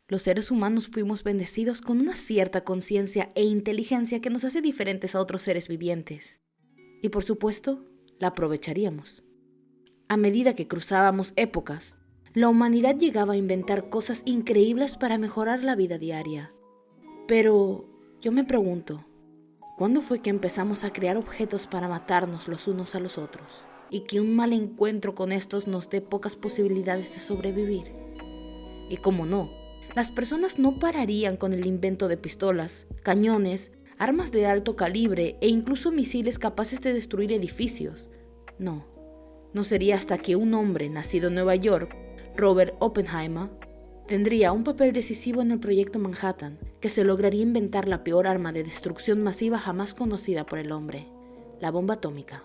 Los seres humanos fuimos bendecidos con una cierta conciencia e inteligencia que nos hace diferentes a otros seres vivientes. Y por supuesto, la aprovecharíamos. A medida que cruzábamos épocas, la humanidad llegaba a inventar cosas increíbles para mejorar la vida diaria. Pero yo me pregunto, ¿cuándo fue que empezamos a crear objetos para matarnos los unos a los otros? Y que un mal encuentro con estos nos dé pocas posibilidades de sobrevivir. Y cómo no, las personas no pararían con el invento de pistolas, cañones, armas de alto calibre e incluso misiles capaces de destruir edificios. No sería hasta que un hombre nacido en Nueva York, Robert Oppenheimer, tendría un papel decisivo en el proyecto Manhattan, que se lograría inventar la peor arma de destrucción masiva jamás conocida por el hombre, la bomba atómica.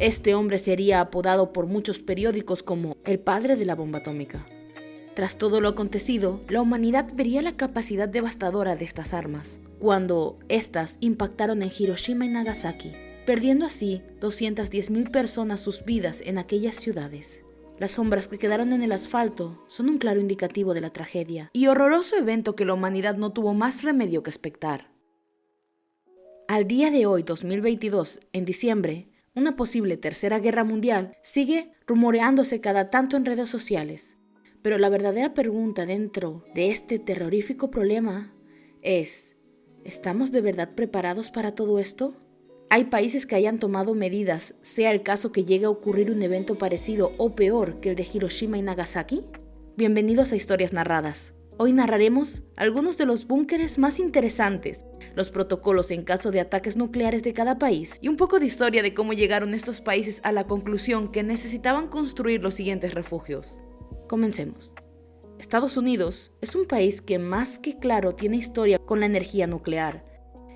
Este hombre sería apodado por muchos periódicos como el padre de la bomba atómica. Tras todo lo acontecido, la humanidad vería la capacidad devastadora de estas armas, cuando éstas impactaron en Hiroshima y Nagasaki, perdiendo así 210,000 personas sus vidas en aquellas ciudades. Las sombras que quedaron en el asfalto son un claro indicativo de la tragedia y horroroso evento que la humanidad no tuvo más remedio que expectar. Al día de hoy, 2022, en diciembre, una posible tercera guerra mundial sigue rumoreándose cada tanto en redes sociales. Pero la verdadera pregunta dentro de este terrorífico problema es, ¿estamos de verdad preparados para todo esto? ¿Hay países que hayan tomado medidas, sea el caso que llegue a ocurrir un evento parecido o peor que el de Hiroshima y Nagasaki? Bienvenidos a Historias Narradas. Hoy narraremos algunos de los búnkeres más interesantes, los protocolos en caso de ataques nucleares de cada país y un poco de historia de cómo llegaron estos países a la conclusión que necesitaban construir los siguientes refugios. Comencemos. Estados Unidos es un país que más que claro tiene historia con la energía nuclear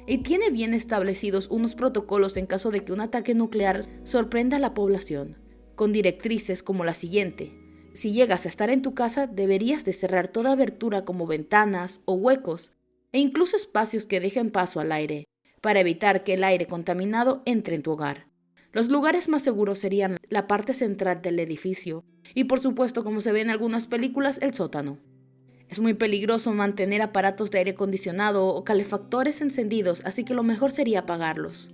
y tiene bien establecidos unos protocolos en caso de que un ataque nuclear sorprenda a la población, con directrices como la siguiente. Si llegas a estar en tu casa, deberías de cerrar toda abertura como ventanas o huecos e incluso espacios que dejen paso al aire, para evitar que el aire contaminado entre en tu hogar. Los lugares más seguros serían la parte central del edificio y, por supuesto, como se ve en algunas películas, el sótano. Es muy peligroso mantener aparatos de aire acondicionado o calefactores encendidos, así que lo mejor sería apagarlos.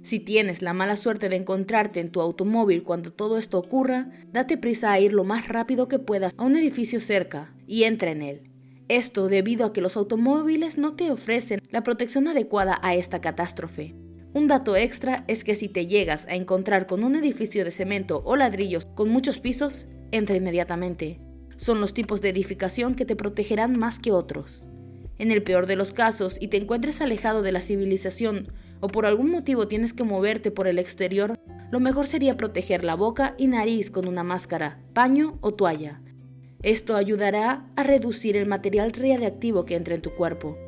Si tienes la mala suerte de encontrarte en tu automóvil cuando todo esto ocurra, date prisa a ir lo más rápido que puedas a un edificio cerca y entra en él. Esto debido a que los automóviles no te ofrecen la protección adecuada a esta catástrofe. Un dato extra es que si te llegas a encontrar con un edificio de cemento o ladrillos con muchos pisos, entra inmediatamente. Son los tipos de edificación que te protegerán más que otros. En el peor de los casos, y te encuentres alejado de la civilización o por algún motivo tienes que moverte por el exterior, lo mejor sería proteger la boca y nariz con una máscara, paño o toalla. Esto ayudará a reducir el material radiactivo que entra en tu cuerpo.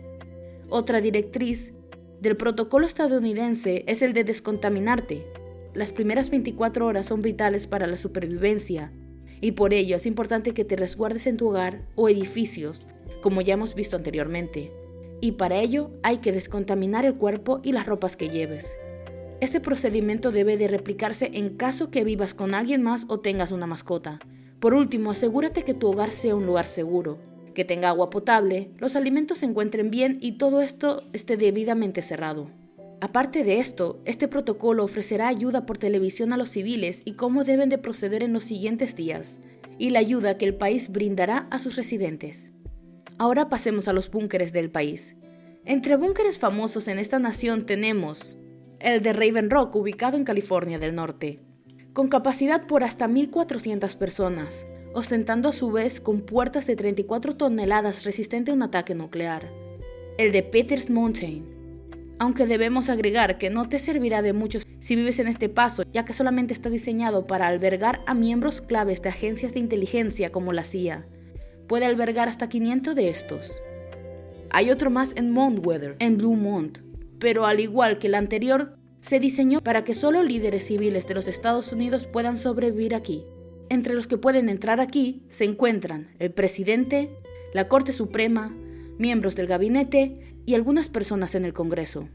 Otra directriz del protocolo estadounidense es el de descontaminarte. Las primeras 24 horas son vitales para la supervivencia y por ello es importante que te resguardes en tu hogar o edificios, como ya hemos visto anteriormente. Y para ello hay que descontaminar el cuerpo y las ropas que lleves. Este procedimiento debe de replicarse en caso que vivas con alguien más o tengas una mascota. Por último, asegúrate que tu hogar sea un lugar seguro, que tenga agua potable, los alimentos se encuentren bien y todo esto esté debidamente cerrado. Aparte de esto, este protocolo ofrecerá ayuda por televisión a los civiles y cómo deben de proceder en los siguientes días, y la ayuda que el país brindará a sus residentes. Ahora pasemos a los búnkeres del país. Entre búnkeres famosos en esta nación tenemos el de Raven Rock, ubicado en California del Norte, con capacidad por hasta 1,400 personas, ostentando a su vez con puertas de 34 toneladas resistente a un ataque nuclear. El de Peters Mountain, aunque debemos agregar que no te servirá de mucho si vives en este paso, ya que solamente está diseñado para albergar a miembros claves de agencias de inteligencia como la CIA. Puede albergar hasta 500 de estos. Hay otro más en Mount Weather, en Blue Mount, pero al igual que el anterior, se diseñó para que solo líderes civiles de los Estados Unidos puedan sobrevivir aquí. Entre los que pueden entrar aquí se encuentran el presidente, la Corte Suprema, miembros del gabinete y algunas personas en el Congreso.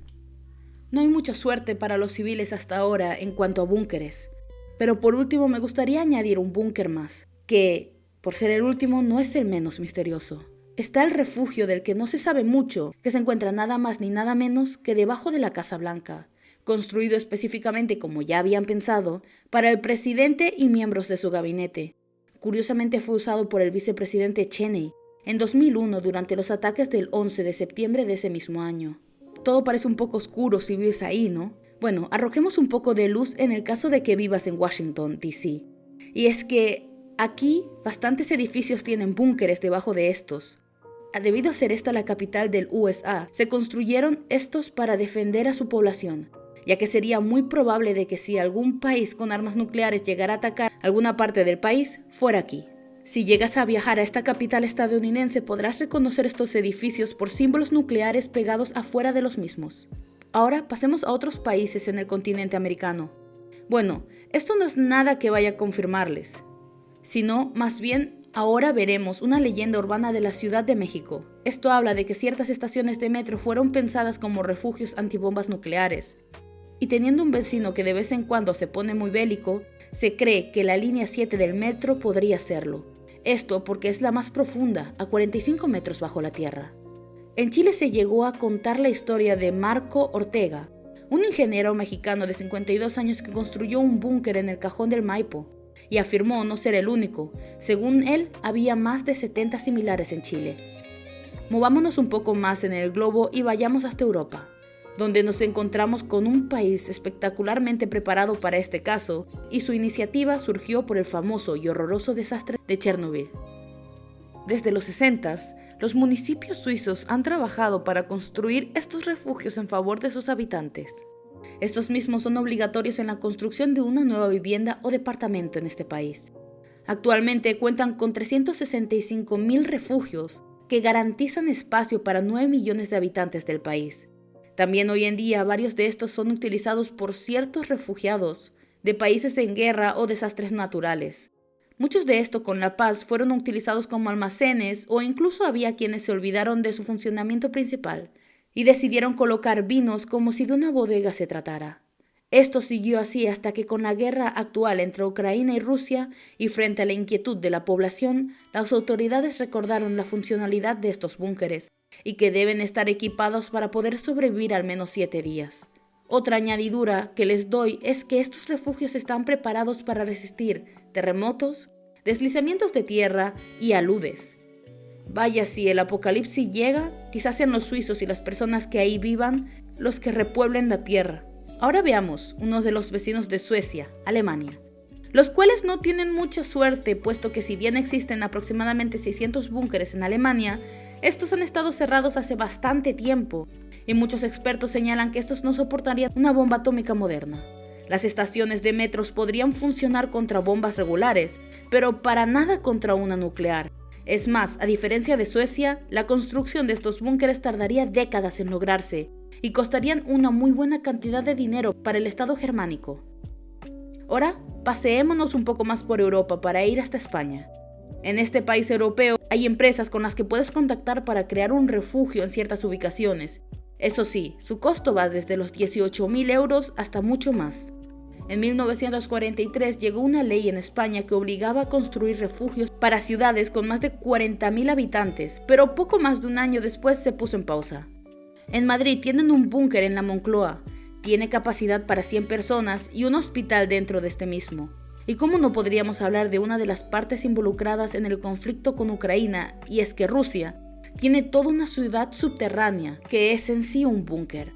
No hay mucha suerte para los civiles hasta ahora en cuanto a búnkeres. Pero por último me gustaría añadir un búnker más, que, por ser el último, no es el menos misterioso. Está el refugio del que no se sabe mucho, que se encuentra nada más ni nada menos que debajo de la Casa Blanca, construido específicamente, como ya habían pensado, para el presidente y miembros de su gabinete. Curiosamente fue usado por el vicepresidente Cheney en 2001 durante los ataques del 11 de septiembre de ese mismo año. Todo parece un poco oscuro si vives ahí, ¿no? Bueno, arrojemos un poco de luz en el caso de que vivas en Washington, D.C. Y es que aquí bastantes edificios tienen búnkeres debajo de estos. Debido a ser esta la capital del USA, se construyeron estos para defender a su población, ya que sería muy probable de que si algún país con armas nucleares llegara a atacar alguna parte del país, fuera aquí. Si llegas a viajar a esta capital estadounidense, podrás reconocer estos edificios por símbolos nucleares pegados afuera de los mismos. Ahora pasemos a otros países en el continente americano. Bueno, esto no es nada que vaya a confirmarles, sino más bien ahora veremos una leyenda urbana de la Ciudad de México. Esto habla de que ciertas estaciones de metro fueron pensadas como refugios antibombas nucleares. Y teniendo un vecino que de vez en cuando se pone muy bélico, se cree que la línea 7 del metro podría serlo. Esto porque es la más profunda, a 45 metros bajo la tierra. En Chile se llegó a contar la historia de Marco Ortega, un ingeniero mexicano de 52 años que construyó un búnker en el Cajón del Maipo, y afirmó no ser el único. Según él, había más de 70 similares en Chile. Movámonos un poco más en el globo y vayamos hasta Europa, donde nos encontramos con un país espectacularmente preparado para este caso, y su iniciativa surgió por el famoso y horroroso desastre de Chernobyl. Desde los 60s, los municipios suizos han trabajado para construir estos refugios en favor de sus habitantes. Estos mismos son obligatorios en la construcción de una nueva vivienda o departamento en este país. Actualmente cuentan con 365.000 refugios que garantizan espacio para 9 millones de habitantes del país. También hoy en día varios de estos son utilizados por ciertos refugiados de países en guerra o desastres naturales. Muchos de estos con la paz fueron utilizados como almacenes o incluso había quienes se olvidaron de su funcionamiento principal y decidieron colocar vinos como si de una bodega se tratara. Esto siguió así hasta que con la guerra actual entre Ucrania y Rusia y frente a la inquietud de la población, las autoridades recordaron la funcionalidad de estos búnkeres y que deben estar equipados para poder sobrevivir al menos 7 días. Otra añadidura que les doy es que estos refugios están preparados para resistir terremotos, deslizamientos de tierra y aludes. Vaya, si el apocalipsis llega, quizás sean los suizos y las personas que ahí vivan los que repueblen la tierra. Ahora veamos uno de los vecinos de Suecia, Alemania, los cuales no tienen mucha suerte, puesto que si bien existen aproximadamente 600 búnkeres en Alemania, estos han estado cerrados hace bastante tiempo, y muchos expertos señalan que estos no soportarían una bomba atómica moderna. Las estaciones de metros podrían funcionar contra bombas regulares, pero para nada contra una nuclear. Es más, a diferencia de Suecia, la construcción de estos búnkeres tardaría décadas en lograrse y costarían una muy buena cantidad de dinero para el Estado germánico. Ahora, paseémonos un poco más por Europa para ir hasta España. En este país europeo hay empresas con las que puedes contactar para crear un refugio en ciertas ubicaciones. Eso sí, su costo va desde los 18.000 euros hasta mucho más. En 1943 llegó una ley en España que obligaba a construir refugios para ciudades con más de 40.000 habitantes, pero poco más de un año después se puso en pausa. En Madrid tienen un búnker en la Moncloa, tiene capacidad para 100 personas y un hospital dentro de este mismo. ¿Y cómo no podríamos hablar de una de las partes involucradas en el conflicto con Ucrania? Y es que Rusia tiene toda una ciudad subterránea que es en sí un búnker.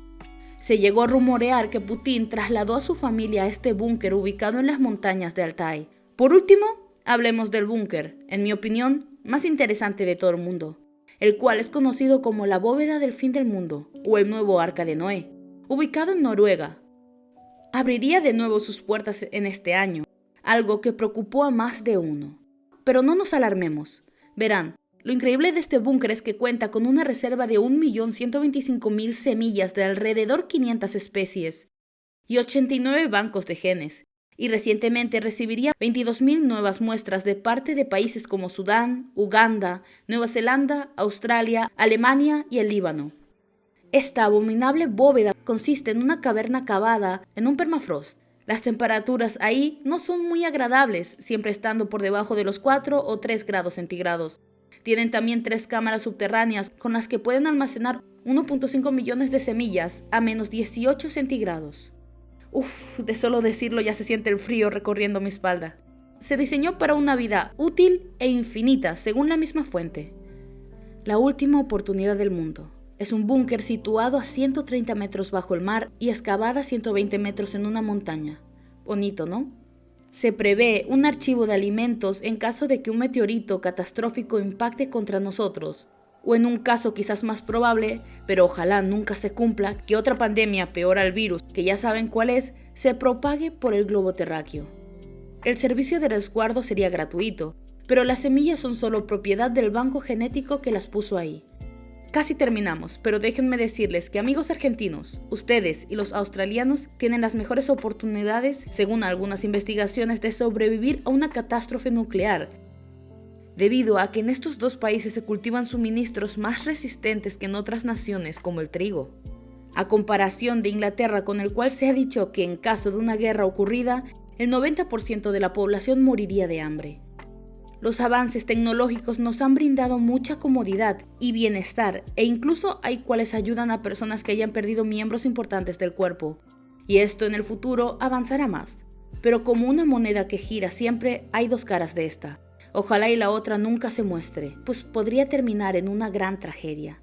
Se llegó a rumorear que Putin trasladó a su familia a este búnker ubicado en las montañas de Altai. Por último, hablemos del búnker, en mi opinión, más interesante de todo el mundo, el cual es conocido como la bóveda del fin del mundo o el nuevo arca de Noé, ubicado en Noruega. Abriría de nuevo sus puertas en este año, algo que preocupó a más de uno. Pero no nos alarmemos. Verán, lo increíble de este búnker es que cuenta con una reserva de 1.125.000 semillas de alrededor 500 especies y 89 bancos de genes, y recientemente recibiría 22.000 nuevas muestras de parte de países como Sudán, Uganda, Nueva Zelanda, Australia, Alemania y el Líbano. Esta abominable bóveda consiste en una caverna cavada en un permafrost. Las temperaturas ahí no son muy agradables, siempre estando por debajo de los 4 o 3 grados centígrados. Tienen también 3 cámaras subterráneas con las que pueden almacenar 1.5 millones de semillas a menos 18 centígrados. Uf, de solo decirlo ya se siente el frío recorriendo mi espalda. Se diseñó para una vida útil e infinita, según la misma fuente. La última oportunidad del mundo. Es un búnker situado a 130 metros bajo el mar y excavada a 120 metros en una montaña. Bonito, ¿no? Se prevé un archivo de alimentos en caso de que un meteorito catastrófico impacte contra nosotros, o en un caso quizás más probable, pero ojalá nunca se cumpla, que otra pandemia peor al virus, que ya saben cuál es, se propague por el globo terráqueo. El servicio de resguardo sería gratuito, pero las semillas son solo propiedad del banco genético que las puso ahí. Casi terminamos, pero déjenme decirles que amigos argentinos, ustedes y los australianos tienen las mejores oportunidades, según algunas investigaciones, de sobrevivir a una catástrofe nuclear, debido a que en estos dos países se cultivan suministros más resistentes que en otras naciones como el trigo. A comparación de Inglaterra, con el cual se ha dicho que en caso de una guerra ocurrida, el 90% de la población moriría de hambre. Los avances tecnológicos nos han brindado mucha comodidad y bienestar, e incluso hay cuales ayudan a personas que hayan perdido miembros importantes del cuerpo. Y esto en el futuro avanzará más. Pero como una moneda que gira siempre, hay dos caras de esta. Ojalá y la otra nunca se muestre, pues podría terminar en una gran tragedia.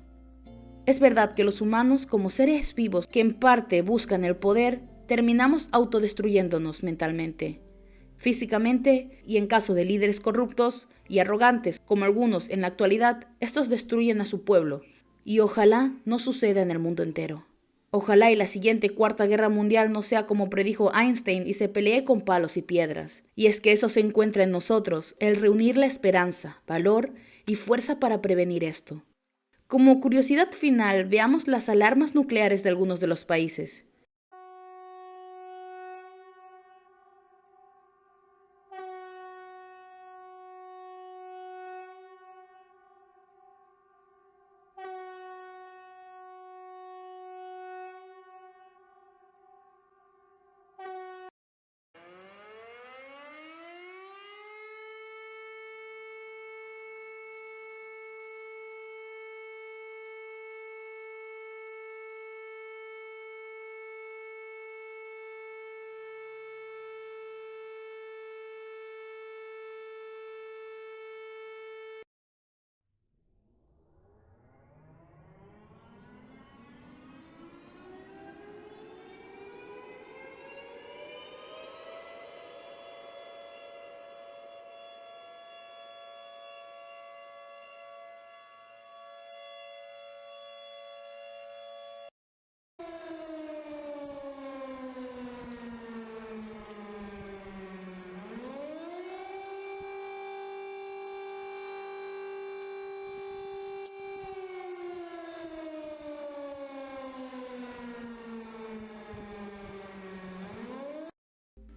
Es verdad que los humanos, como seres vivos que en parte buscan el poder, terminamos autodestruyéndonos mentalmente, físicamente, y en caso de líderes corruptos y arrogantes como algunos en la actualidad, estos destruyen a su pueblo, y ojalá no suceda en el mundo entero. Ojalá y la siguiente Cuarta Guerra Mundial no sea como predijo Einstein y se pelee con palos y piedras. Y es que eso se encuentra en nosotros, el reunir la esperanza, valor y fuerza para prevenir esto. Como curiosidad final, veamos las alarmas nucleares de algunos de los países.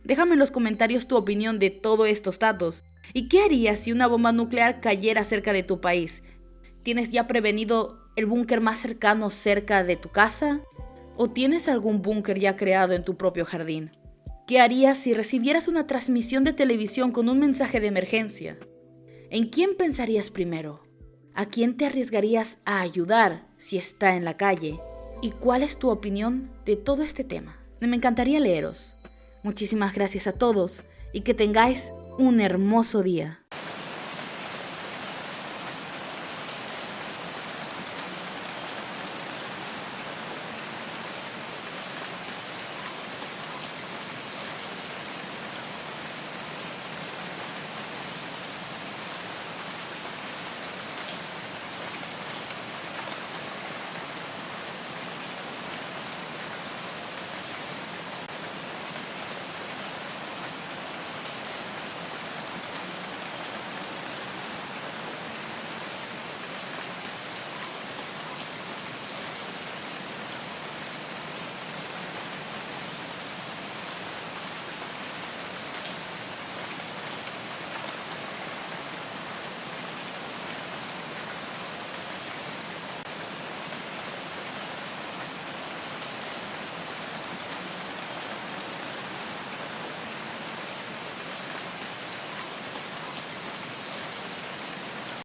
Déjame en los comentarios tu opinión de todos estos datos. ¿Y qué harías si una bomba nuclear cayera cerca de tu país? ¿Tienes ya prevenido el búnker más cercano cerca de tu casa? ¿O tienes algún búnker ya creado en tu propio jardín? ¿Qué harías si recibieras una transmisión de televisión con un mensaje de emergencia? ¿En quién pensarías primero? ¿A quién te arriesgarías a ayudar si está en la calle? ¿Y cuál es tu opinión de todo este tema? Me encantaría leeros. Muchísimas gracias a todos y que tengáis un hermoso día.